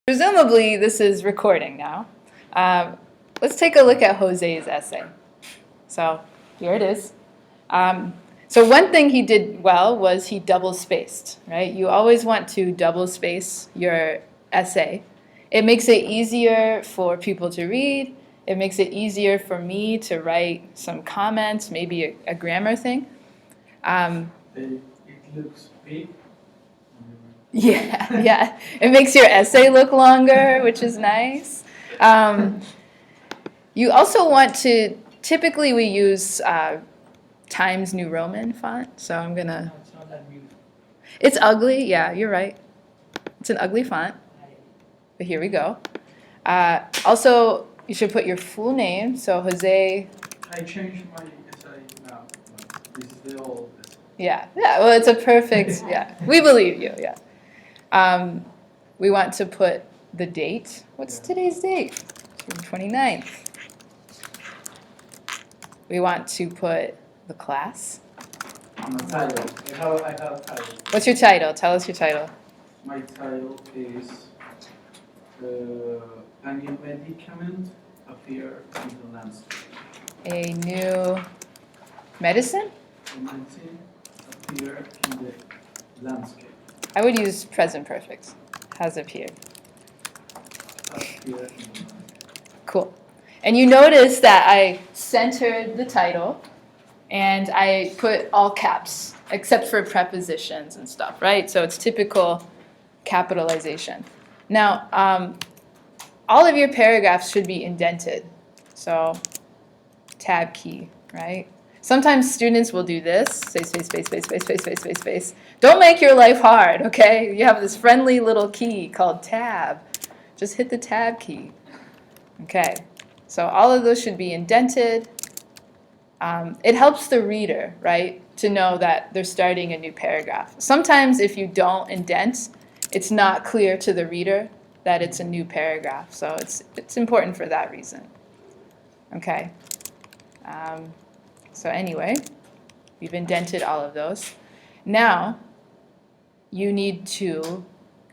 Presumably, this is recording now. Let's take a look at Jose's essay. So here it is. So one thing he did well was he double-spaced, right? You always want to double-space your essay. It makes it easier for people to read. It makes it easier for me to write some comments, maybe a grammar thing. It looks big. Yeah. It makes your essay look longer, which is nice. You also want to, typically we use Times New Roman font, so I'm going to... No, it's not that beautiful. It's ugly, yeah, you're right. It's an ugly font, but here we go. Also, you should put your full name, so Jose... I changed my essay now. This is the old essay. Yeah, well, it's a perfect, yeah, we believe you, yeah. We want to put the date. What's today's date? June 29th. We want to put the class. My title. I have a title. What's your title? Tell us your title. My title is A New Medicament Appear in the Landscape. A new medicine? A medicine appear in the landscape. I would use present perfect. Has appeared. Appear in the landscape. Cool. And you notice that I centered the title and I put all caps except for prepositions and stuff, right? So it's typical capitalization. Now, all of your paragraphs should be indented. So tab key, right? Sometimes students will do this, say space, space, space, space, space, space, space, space. Don't make your life hard, okay? You have this friendly little key called tab. Just hit the tab key. Okay, so all of those should be indented. It helps the reader, right, to know that they're starting a new paragraph. Sometimes if you don't indent, it's not clear to the reader that it's a new paragraph. So it's important for that reason. Okay. So anyway, we've indented all of those. Now, you need to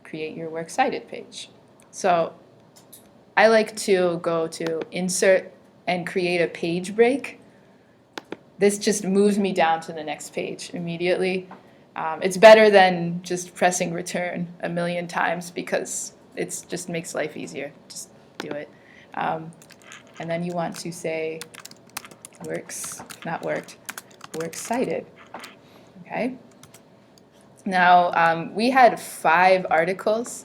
create your Works Cited page. So I like to go to Insert and create a page break. This just moves me down to the next page immediately. It's better than just pressing return a million times because it just makes life easier. Just do it. And then you want to say Works Cited. Okay. Now, we had 5 articles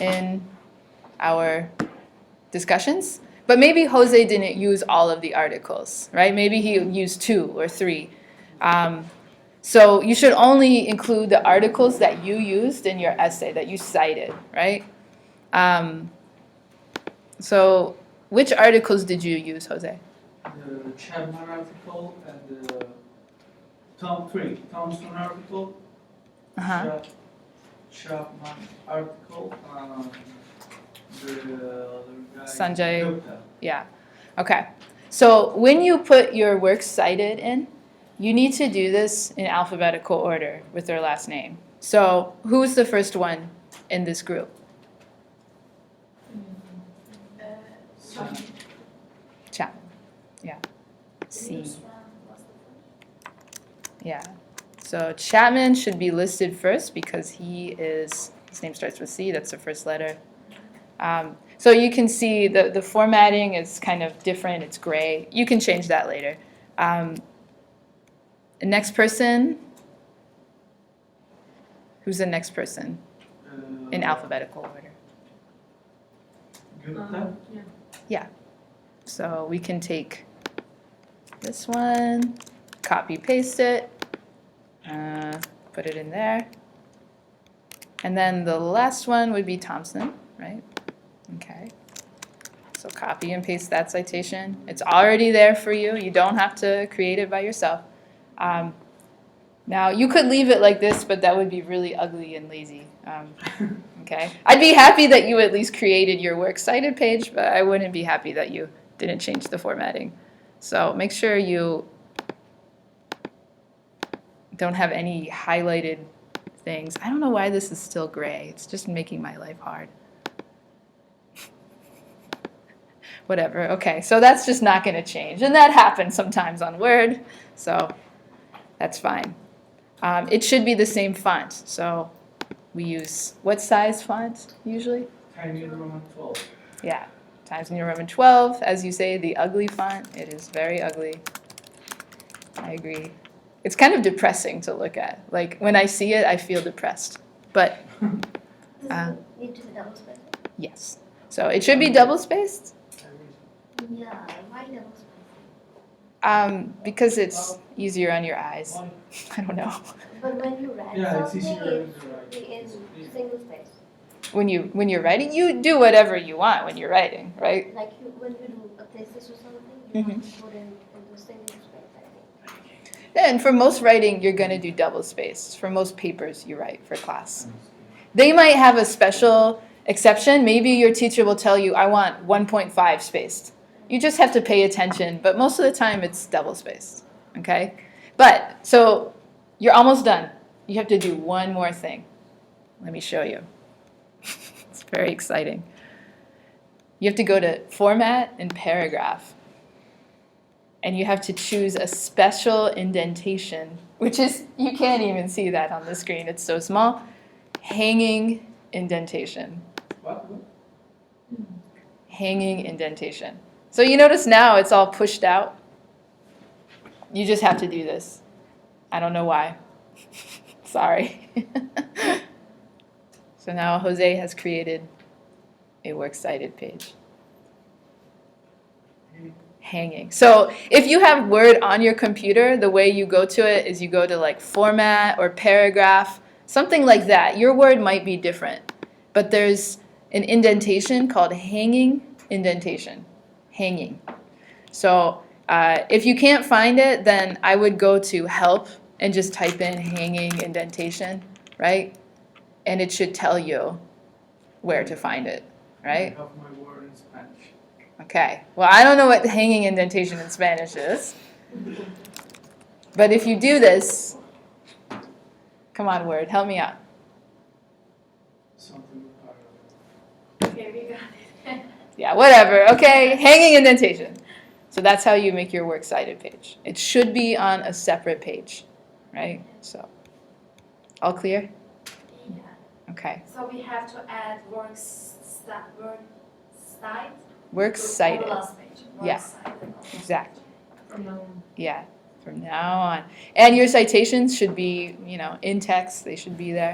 in our discussions, but maybe Jose didn't use all of the articles, right? Maybe he used 2 or 3. So you should only include the articles that you used in your essay, that you cited, right? So which articles did you use, Jose? The Chapman article and the Thompson article. Uh-huh. Chapman article. The other guy. Sanjay. Gupta. Yeah. Okay. So when you put your Works Cited in, you need to do this in alphabetical order with their last name. So who's the first one in this group? Chapman. Yeah. C. Yeah. So Chapman should be listed first because his name starts with C. That's the first letter. So you can see the formatting is kind of different. It's gray. You can change that later. The next person. Who's the next person in alphabetical order? Gupta. Yeah. So we can take this one, copy paste it, put it in there. And then the last one would be Thompson, right? Okay. So copy and paste that citation. It's already there for you. You don't have to create it by yourself. Now, you could leave it like this, but that would be really ugly and lazy. Okay. I'd be happy that you at least created your Works Cited page, but I wouldn't be happy that you didn't change the formatting. So make sure you don't have any highlighted things. I don't know why this is still gray. It's just making my life hard. whatever. Okay, so that's just not going to change. And that happens sometimes on Word, so that's fine. It should be the same font. So we use what size font usually? Times New Roman 12. Yeah, Times New Roman 12. As you say, the ugly font. It is very ugly. I agree. It's kind of depressing to look at. Like when I see it, I feel depressed. But Does it need to be double spaced? yes. So it should be double spaced. Yeah, why double spaced? Because it's easier on your eyes. I don't know. But when you write Yeah, it's something, easier it's to write. in single space. When you're writing, you do whatever you want when you're writing, right? Like when you do a thesis or something, you Mhm. want to put in into single space, I think. And for most writing, you're going to do double spaced. For most papers you write for class. They might have a special exception. Maybe your teacher will tell you, I want 1.5 spaced. You just have to pay attention, but most of the time it's double spaced, okay? But, so you're almost done. You have to do one more thing. Let me show you. It's very exciting. You have to go to Format and Paragraph. And you have to choose a special indentation, which is, you can't even see that on the screen. It's so small. Hanging indentation. What? Hanging indentation. So you notice now it's all pushed out. You just have to do this. I don't know why. Sorry. So now Jose has created a Works Cited page. Hanging. So if you have Word on your computer, the way you go to it is you go to like Format or Paragraph, something like that. Your Word might be different, but there's an indentation called hanging indentation. Hanging. So if you can't find it, then I would go to Help and just type in hanging indentation, right? And it should tell you where to find it, right? I have my word in Spanish. Okay. Well, I don't know what hanging indentation in Spanish is. But if you do this, come on, Word, help me out. Something Okay, we got it. Yeah, whatever. Okay, hanging indentation. So that's how you make your Works Cited page. It should be on a separate page, right? So, all clear? Yeah. Okay. So we have to add works cited. Works On the Cited. last page. Yeah. Works cited. Exactly. From now on. Yeah, from now on. And your citations should be, in text. They should be there.